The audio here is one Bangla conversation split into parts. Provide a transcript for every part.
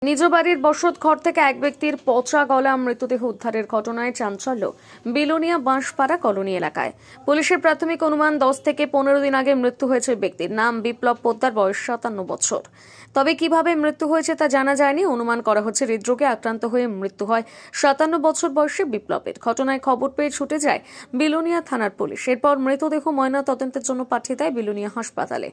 নিজ বাড়ির বসত ঘর থেকে এক ব্যক্তির পচা গলা মৃতদেহ উদ্ধারের ঘটনায় চাঞ্চল্য বিলোনিয়া বাঁশপাড়া কলোনি এলাকায়। পুলিশের প্রাথমিক অনুমান 10 থেকে 15 দিন আগে মৃত্যু হয়েছে। ব্যক্তির নাম বিপ্লব পোদ্দার, বয়স 57 বছর। তবে কিভাবে মৃত্যু হয়েছে তা জানা যায়নি। অনুমান করা হচ্ছে হৃদরোগে আক্রান্ত হয়ে মৃত্যু হয় 57 বছর বয়সী বিপ্লবের। ঘটনায় খবর পেয়ে ছুটে যায় বিলোনিয়া থানার পুলিশ। এরপর মৃতদেহ ময়না তদন্তের জন্য পাঠিয়ে দেয় বিলোনিয়া হাসপাতালে।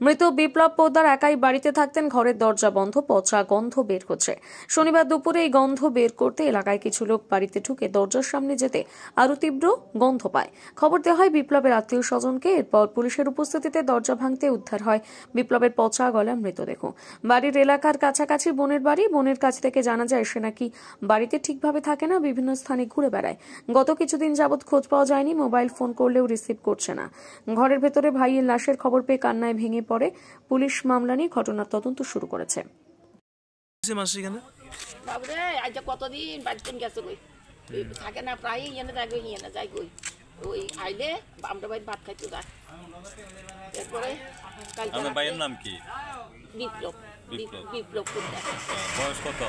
মৃত বিপ্লব পোদ্দার একাই বাড়িতে থাকতেন। ঘরের দরজা বন্ধ, পচা গন্ধ বের হচ্ছে। শনিবার দুপুরে এই গন্ধ বের করতে এলাকায় কিছু লোক বাড়িতে ঢুকে দরজার সামনে যেতে আরো তীব্র গন্ধ পায়। খবর দেওয়া হয় বিপ্লবের আত্মীয় স্বজনকে। এরপর পুলিশের উপস্থিতিতে দরজা ভাঙতে উদ্ধার হয় বিপ্লবের পচা গলা মৃতদেহ। বাড়ির এলাকার কাছাকাছি বোনের বাড়ি। বোনের কাছ থেকে জানা যায় সে নাকি বাড়িতে ঠিকভাবে থাকে না, বিভিন্ন স্থানে ঘুরে বেড়ায়। গত কিছুদিন যাবৎ খোঁজ পাওয়া যায়নি। মোবাইল ফোন করলেও রিসিভ করছে না। ঘরের ভেতরে ভাইয়ের লাশের খবর পেয়ে কান্নায় ভেঙে পড়ে। পুলিশ মামলা নিয়ে ঘটনার তদন্ত শুরু করেছে। বাবরে আজ কতদিন বাড়িতে গেছে কই থাকে না, প্রায় ইয়ে যাই গই ইয়ে যাই গই ওই আইলে আমরা বাড়ি ভাত খাইতো যা। এরপরে আপনার ভাইয়ের নাম কি? বিপ্লব। বিপ্লব পোদ্দার। বয়স কত?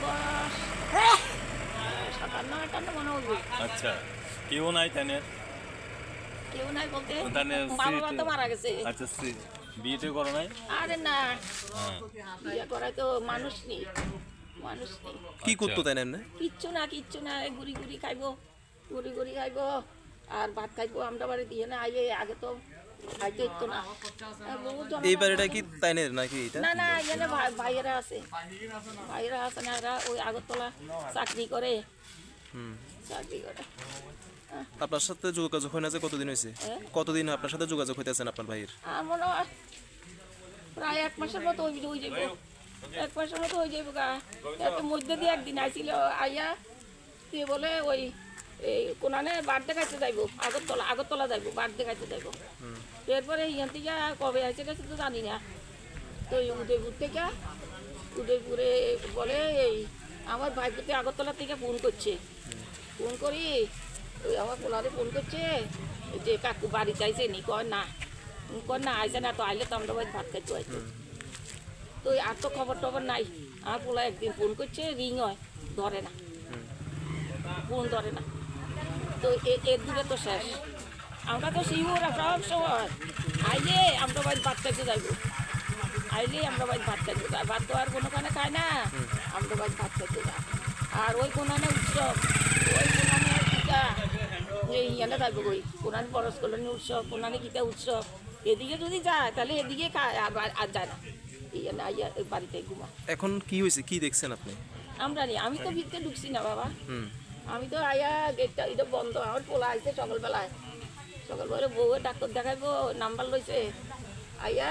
বয়স 57-58 মনে হইব। আচ্ছা, কেউ নাই তানের? কেউ নাই বলতে বাবা তো মারা গেছে। আচ্ছা, বিয়েতে করো নাই? আরে না, বিয়ে করায় তো মানুষ নেই। কি করতো তাই না? কিচ্ছু না গুড়ি খাইবো, গুড়ি খাইবো আর ভাত খাইবো। আমরা বাড়ি দিয়ে না আইয়ে আগে তো খাইতে ইতো না। এই বাড়িটা কি তাইনের নাকি এটা? না এখানে ভাইয়েরা আছে না, এরা ওই আগরতলা চাকরি করে। আপনার সাথে যোগাযোগ হয় না যে কতদিন হয়েছে? কতদিন আপনার সাথে যোগাযোগ হইতেছেন আপনার ভাইয়ের? মনে হয় প্রায় 1 মাসের মতো হয়ে যাইব। 1 মাসের মতো হয়ে যাইব গা। এত মধ্যে দিয়ে একদিন আইছিল আইয়া তুই বলে ওই কোনানে বাড় দেখাইতে যাইব, আগরতলা যাইব, বাড় দেখাইতে যাইব। এরপরে ইয়ান থেকে কবে আইসে গেছে তো জানি না। তো উদয়পুরে বলে এই আমার ভাইপতি আগরতলা থেকে ফোন করি ওই আমার পোলারে ফোন করছে যে কাকু বাড়ি চাইছে নি। কয় না আইসে না, তো আইলে তো আমরা বাড়ি ভাত খাইতে হয়তো। তো আর তো খবর নাই। আমার পোলা একদিন ফোন করছে, রিং হয়, ধরে না, ফোন ধরে না। তো এর দিকে তো শেষ। আমরা তো শিবরা সব সময় আইলে আমরা বাড়ি ভাত খাইতে যাইব, ভাত তো আর কোনোখানে খায় না, আমরা বাড়ি ভাত খাইতে যাই। আর ওই কোনানে উৎসব, ওই কোনানে ইয়ানে যাইব গই, কোনানে বরস কলোনি উৎসব, কোনানে গীতা উৎসব, এদিকে যদি যায় তাহলে এদিকে খায়, আর যায় না। ইয়ানে আইয়া বাড়িতে ঘুমা। এখন কি হয়েছে, কি দেখছেন আপনি? আমি তো ভিতরে ঢুকছি না বাবা। আমি তো আইয়া গেটটা এটা বন্ধ। আমার পোলা আইছে সকালবেলায় বউয়ে ডাক্তার দেখাইবো নাম্বার লইছে আইয়া।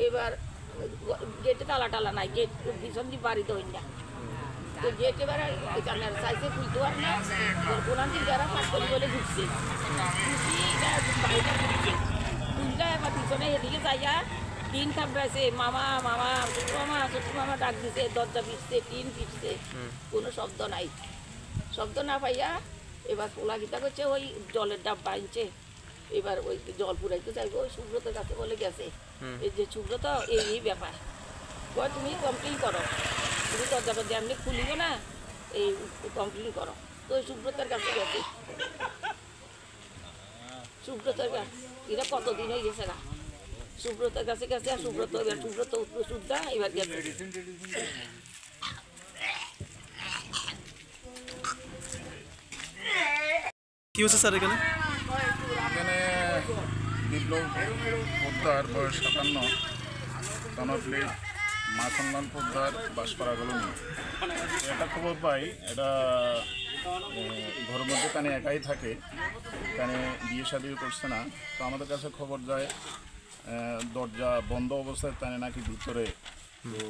এবার গেটে তালা নাই, গেট ভীষণ দিয়ে বাড়িতে হই না। তো গেট এবার চাইছে খুলতে পার না, কোরআন দিন যারা পাশ করি বলে ঢুকছে, খুলতে এবার পিছনে এদিকে যাইয়া টিন থাপড়াইছে। মামা ছোট মামা ডাক দিছে, দরজা পিটছে, টিন পিটছে, কোনো শব্দ না পাইয়া এবার পোলা গীতা করছে ওই জলের ডাব বাঁধছে। এবার ওই জল পুরাইতে যাইব, ওই সুব্রতের কাছে বলে গেছে এই যে সুব্রত এই ব্যাপার, কয় তুমি কমপ্লেন করো, তুমি দরজাটা এমনি খুলিও না, এই কমপ্লেন করো। তো ওই সুব্রতের কাছে গেছে, এটা কতদিন হয়ে গেছে না, সুব্রতের কাছে গেছে। আর সুব্রত সুদ্ধা এবার গেছে। কি হয়েছে স্যার এখানে? বিপ্লব পোদ্দার, বয়স 57, তনফলি মাখনলাল পোদ্দার, বাঁশপাড়া কলোনি। একটা খবর পাই, এটা ঘরের মধ্যে কানে একাই থাকে, কানে বিয়ে শাদিও করছে না। তো আমাদের কাছে খবর যায় দরজা বন্ধ অবস্থায় তানে নাকি ভিতরে। তো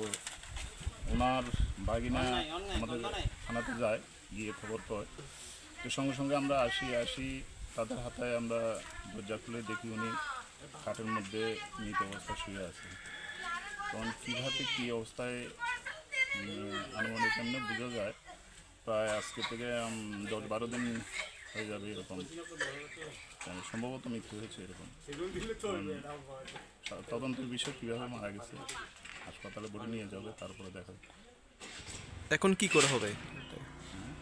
ওনার ভাগিনা আমাদের থানাতে যায়, গিয়ে খবর পায়। তো সঙ্গে আমরা আসি তাদের হাতে আমরা দরজা খুলে দেখি উনি খাটের মধ্যে মৃত অবস্থায় শুয়ে আছে। তখন কীভাবে কী অবস্থায় আনুমানিক এমনি বোঝা যায় প্রায় আজকে থেকে 10-12 দিন হয়ে যাবে এরকম, সম্ভবত মৃত্যু হয়েছে এরকম। তদন্তের বিষয় কীভাবে মারা গেছে হাসপাতালে বডি নিয়ে যাবে, তারপরে দেখা এখন কি করা হবে?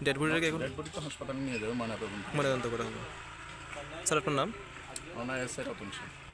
ডেড বডিটাকে এখন ডেড বডি তো হাসপাতালে নিয়ে যাবে ময়নাতদন্ত। ময়নাতদন্ত করা হবে। স্যার আপনার নাম? অনায়াসে রতন সেন।